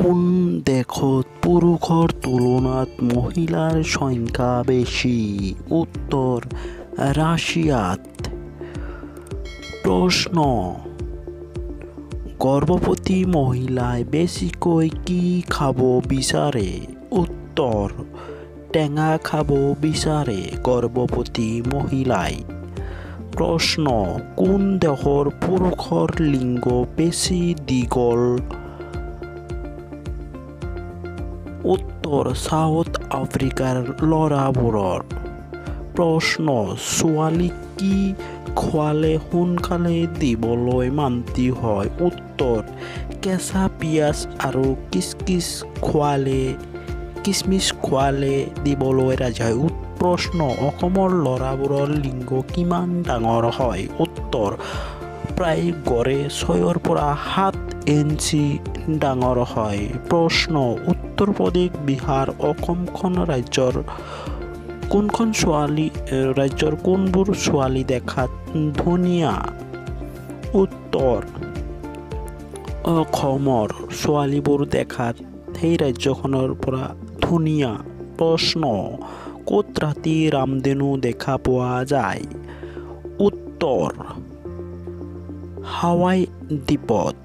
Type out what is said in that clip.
কোন দেশত পুৰুষৰ তুলনাত মহিলাৰ সংখ্যা বেছি? উত্তৰ ৰাছিয়াত। প্ৰশ্ন, গৰ্ভৱতী মহিলাই বেছিকৈ কি খাব বিচাৰে? উত্তৰ টেঙা খাব বিচাৰে গৰ্ভৱতী মহিলাই। প্ৰশ্ন, কোন দেশৰ পুৰুষৰ লিংগ বেছি দীঘল? উত্তৰ সাউথ আফ্ৰিকাৰ ল'ৰাবোৰৰ। প্ৰশ্ন, ছোৱালীক কি খোৱালে সোনকালে দিবলৈ মান্তি হয়? উত্তৰ কেঁচা পিঁয়াজ আৰু কিচমিচ খোৱালে দিবলৈ ৰাজি হয়। প্ৰশ্ন, অসমৰ ল'ৰাবোৰৰ লিংগ কিমান ডাঙৰ হয়? উত্তৰ প্ৰায় গড়ে 6 পৰা 7 ইঞ্চি ডাঙৰ হয়। প্ৰশ্ন, উত্তৰ প্ৰদেশ, বিহাৰ, অসমখন ৰাজ্যৰ কোনবোৰ ছোৱালী দেখাত ধুনীয়া? উত্তৰ অসমৰ ছোৱালীবোৰ দেখাত সেই ৰাজ্যখনৰ পৰা ধুনীয়া। প্ৰশ্ন, ক'ত ৰাতি ৰামধেনু দেখা পোৱা যায়? উত্তৰ হাৱাই দ্বীপত।